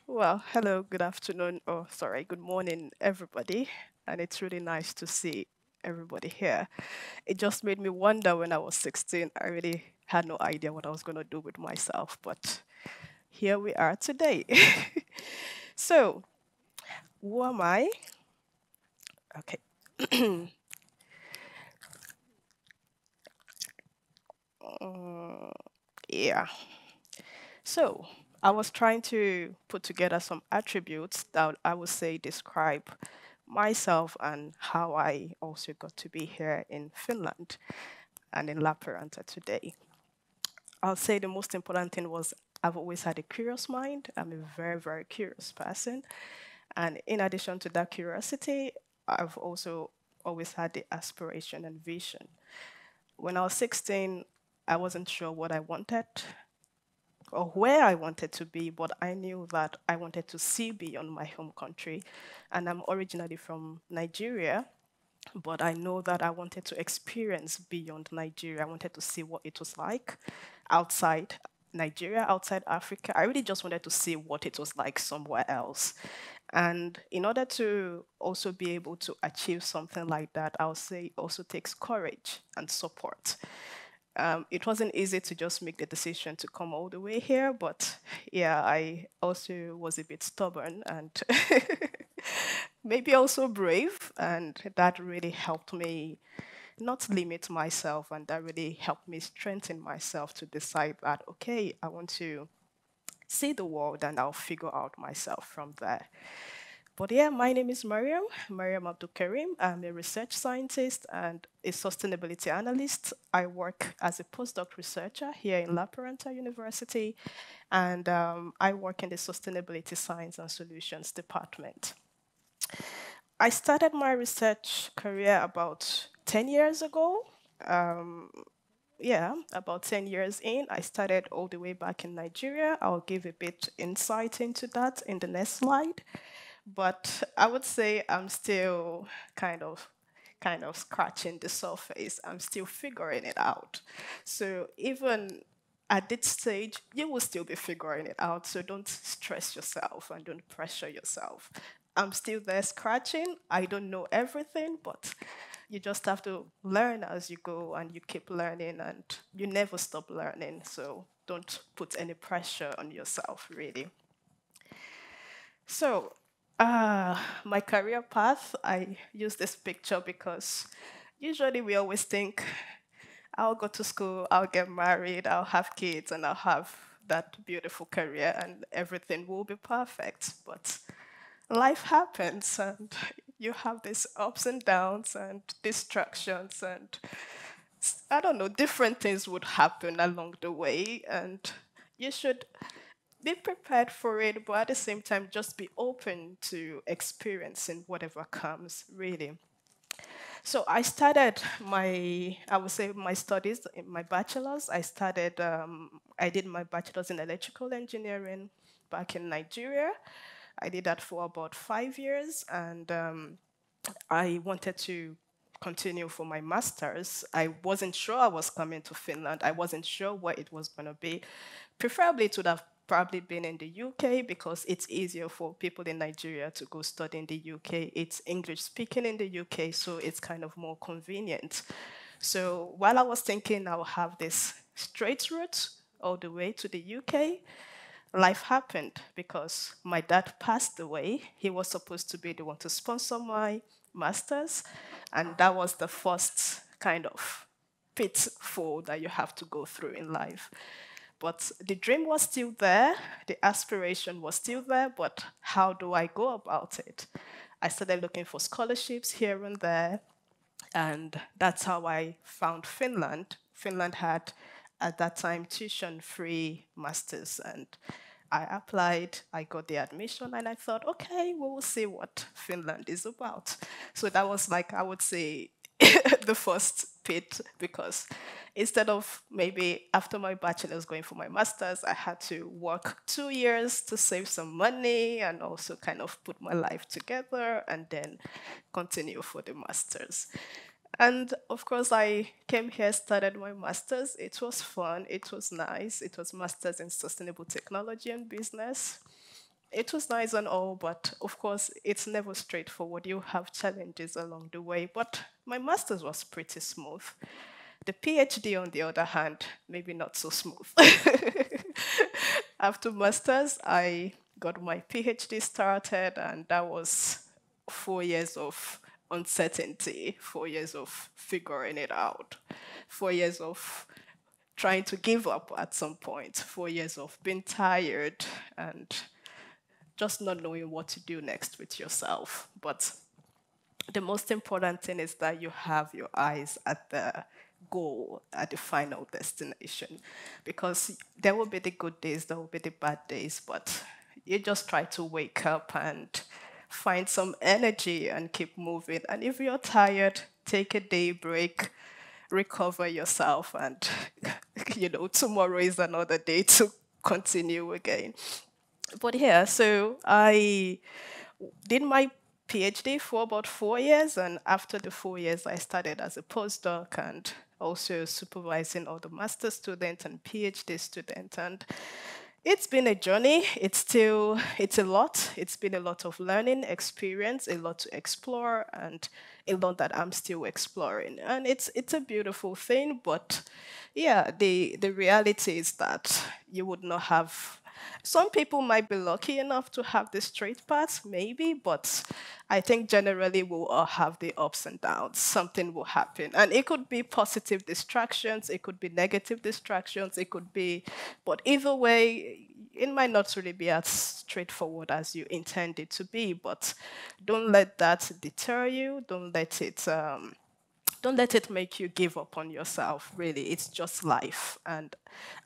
Well, hello, good afternoon, or sorry, good morning, everybody. And it's really nice to see everybody here. It just made me wonder when I was 16. I really had no idea what I was going to do with myself, but here we are today. So, who am I? Okay. Yeah. So, I was trying to put together some attributes that I would say describe myself and how I also got to be here in Finland and in Lappeenranta today. I'll say the most important thing was I've always had a curious mind. I'm a very, very curious person. And in addition to that curiosity, I've also always had the aspiration and vision. When I was 16, I wasn't sure what I wanted or where I wanted to be, but I knew that I wanted to see beyond my home country. And I'm originally from Nigeria, but I know that I wanted to experience beyond Nigeria. I wanted to see what it was like outside Nigeria, outside Africa. I really just wanted to see what it was like somewhere else. And in order to also be able to achieve something like that, I would say it also takes courage and support. It wasn't easy to just make the decision to come all the way here, but yeah, I also was a bit stubborn and maybe also brave, and that really helped me not limit myself, and that really helped me strengthen myself to decide that, okay, I want to see the world and I'll figure out myself from there. But yeah, my name is Mariam Abdul Karim. I'm a research scientist and a sustainability analyst. I work as a postdoc researcher here in La Parenta University, and I work in the Sustainability Science and Solutions department. I started my research career about 10 years ago. Um, yeah, about 10 years in. I started all the way back in Nigeria. I'll give a bit insight into that in the next slide. But I would say I'm still kind of scratching the surface. I'm still figuring it out. So even at this stage, you will still be figuring it out. So don't stress yourself and don't pressure yourself. I'm still there scratching. I don't know everything, but you just have to learn as you go and you keep learning and you never stop learning. So don't put any pressure on yourself, really. So, my career path, I use this picture because usually we always think I'll go to school, I'll get married, I'll have kids, and I'll have that beautiful career and everything will be perfect. But life happens and you have these ups and downs and distractions and I don't know, different things would happen along the way and you should be prepared for it, but at the same time, just be open to experiencing whatever comes, really. So I started I would say, my studies in my bachelor's. I did my bachelor's in electrical engineering back in Nigeria. I did that for about 5 years, and I wanted to continue for my master's. I wasn't sure I was coming to Finland. I wasn't sure what it was going to be. Preferably, it would have probably been in the UK because it's easier for people in Nigeria to go study in the UK. It's English speaking in the UK, so it's kind of more convenient. So while I was thinking I'll have this straight route all the way to the UK, life happened because my dad passed away. He was supposed to be the one to sponsor my master's, and that was the first kind of pitfall that you have to go through in life. But the dream was still there, the aspiration was still there, but how do I go about it? I started looking for scholarships here and there, and that's how I found Finland. Finland had, at that time, tuition free masters, and I applied, I got the admission, and I thought, okay, we will see what Finland is about. So that was like, I would say, the first pit because instead of maybe after my bachelor's going for my master's, I had to work 2 years to save some money and also kind of put my life together and then continue for the master's. And of course, I came here, started my master's. It was fun, it was nice. It was master's in sustainable technology and business. It was nice and all, but of course, it's never straightforward. You have challenges along the way. But my master's was pretty smooth. The PhD, on the other hand, maybe not so smooth. After master's, I got my PhD started, and that was 4 years of uncertainty, 4 years of figuring it out, 4 years of trying to give up at some point, 4 years of being tired and just not knowing what to do next with yourself. But the most important thing is that you have your eyes at the goal, at the final destination. Because there will be the good days, there will be the bad days, but you just try to wake up and find some energy and keep moving. And if you're tired, take a day break, recover yourself, and tomorrow is another day to continue again. But yeah, so I did my PhD for about 4 years, and after the 4 years, I started as a postdoc and also supervising all the master students and PhD students. And it's been a journey. It's a lot. It's been a lot of learning, experience, a lot to explore, and a lot that I'm still exploring. And it's a beautiful thing, but yeah, the reality is that you would not have some people might be lucky enough to have the straight path, maybe, but I think generally we'll all have the ups and downs. Something will happen. And it could be positive distractions, it could be negative distractions, it could be, but either way, it might not really be as straightforward as you intend it to be, but don't let that deter you. Don't let it make you give up on yourself, really. It's just life. And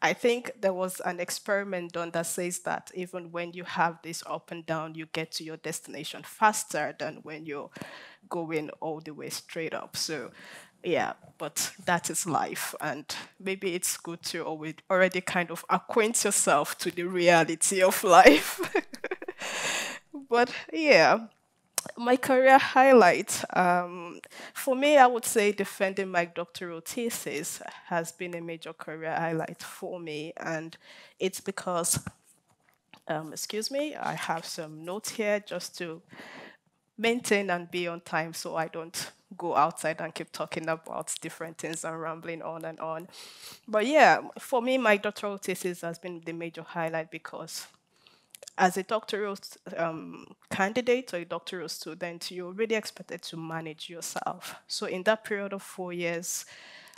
I think there was an experiment done that says that even when you have this up and down, you get to your destination faster than when you're going all the way straight up. So yeah, but that is life. And maybe it's good to already kind of acquaint yourself to the reality of life. But yeah, my career highlight, for me, I would say defending my doctoral thesis has been a major career highlight for me. And it's because, excuse me, I have some notes here just to maintain and be on time so I don't go outside and keep talking about different things and rambling on and on. But yeah, for me, my doctoral thesis has been the major highlight because as a doctoral candidate or a doctoral student, you're really expected to manage yourself. So in that period of 4 years,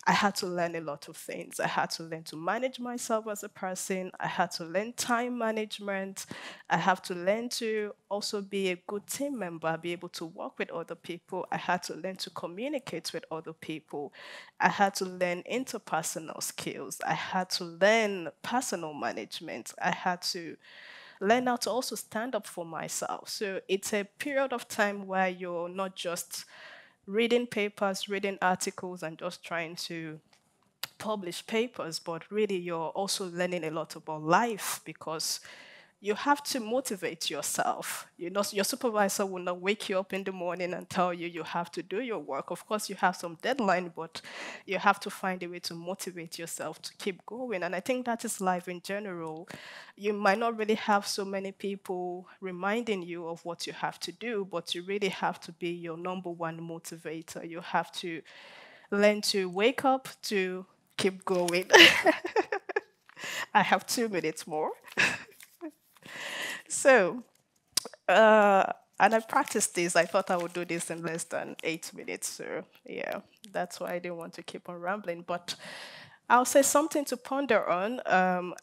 I had to learn a lot of things. I had to learn to manage myself as a person. I had to learn time management. I have to learn to also be a good team member, be able to work with other people. I had to learn to communicate with other people. I had to learn interpersonal skills. I had to learn personal management. I had to learn how to also stand up for myself. So it's a period of time where you're not just reading papers, reading articles, and just trying to publish papers, but really you're also learning a lot about life because you have to motivate yourself. Your supervisor will not wake you up in the morning and tell you you have to do your work. Of course, you have some deadline, but you have to find a way to motivate yourself to keep going. And I think that is life in general. You might not really have so many people reminding you of what you have to do, but you really have to be your number one motivator. You have to learn to wake up to keep going. I have 2 minutes more. So, and I practiced this. I thought I would do this in less than 8 minutes. So, yeah, that's why I didn't want to keep on rambling. But I'll say something to ponder on,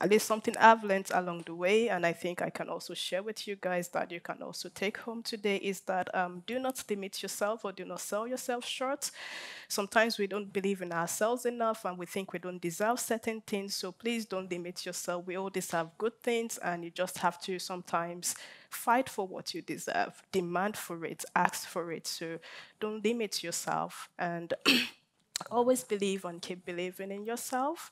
at least something I've learned along the way, and I think I can also share with you guys that you can also take home today is that do not limit yourself or do not sell yourself short. Sometimes we don't believe in ourselves enough and we think we don't deserve certain things, so please don't limit yourself. We all deserve good things, and you just have to sometimes fight for what you deserve, demand for it, ask for it. So don't limit yourself and always believe and keep believing in yourself.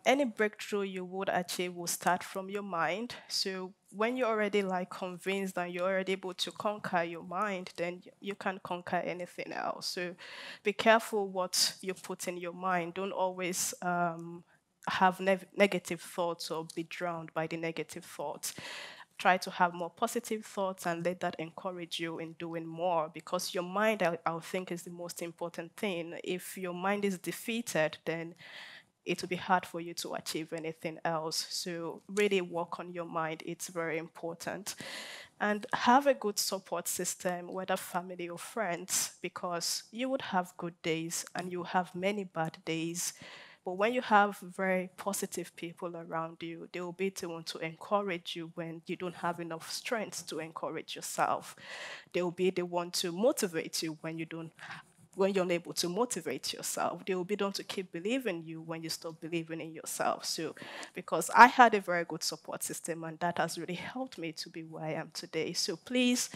Any breakthrough you would achieve will start from your mind. So when you're already like convinced and you're already able to conquer your mind, then you can conquer anything else. So be careful what you put in your mind. Don't always have negative thoughts or be drowned by the negative thoughts. try to have more positive thoughts and let that encourage you in doing more, because your mind, I think, is the most important thing. If your mind is defeated, then it will be hard for you to achieve anything else. So really work on your mind. It's very important. And have a good support system, whether family or friends, because you would have good days and you have many bad days. But when you have very positive people around you, they will be the one to encourage you when you don't have enough strength to encourage yourself. They will be the one to motivate you when you're unable to motivate yourself. They will be done to keep believing you when you stop believing in yourself. So, because I had a very good support system, and that has really helped me to be where I am today. So please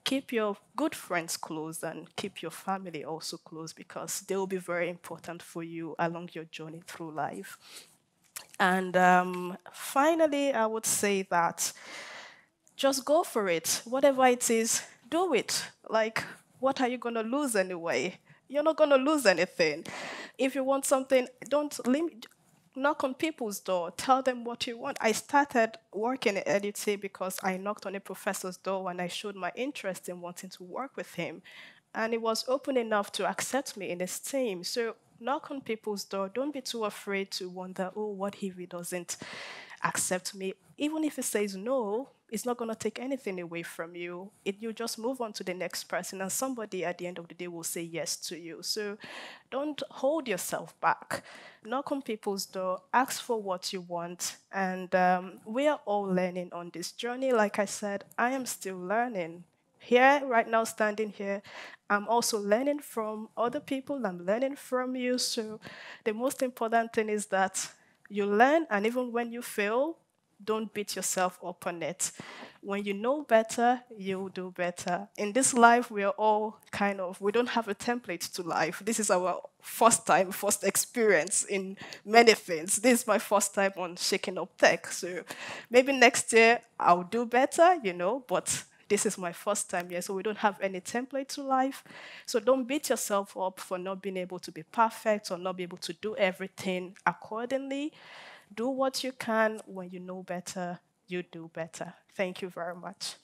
keep your good friends close and keep your family also close, because they will be very important for you along your journey through life. And finally, I would say that just go for it. Whatever it is, do it. Like, what are you going to lose anyway? You're not going to lose anything. If you want something, don't limit. Knock on people's door. Tell them what you want. I started working at EduT because I knocked on a professor's door and I showed my interest in wanting to work with him. And he was open enough to accept me in his team. So knock on people's door. Don't be too afraid to wonder, oh, what if he doesn't accept me? Even if he says no, it's not going to take anything away from you. You just move on to the next person, and somebody at the end of the day will say yes to you. So don't hold yourself back. Knock on people's door, ask for what you want. And we are all learning on this journey. Like I said, I am still learning here right now, standing here. I'm also learning from other people. I'm learning from you. So the most important thing is that you learn, and even when you fail, don't beat yourself up on it. When you know better, you'll do better. In this life, we are all we don't have a template to life. This is our first time, first experience in many things. This is my first time on Shaking Up Tech. So maybe next year I'll do better, but this is my first time here, so we don't have any template to life. So don't beat yourself up for not being able to be perfect or not be able to do everything accordingly. Do what you can. When you know better, you do better. Thank you very much.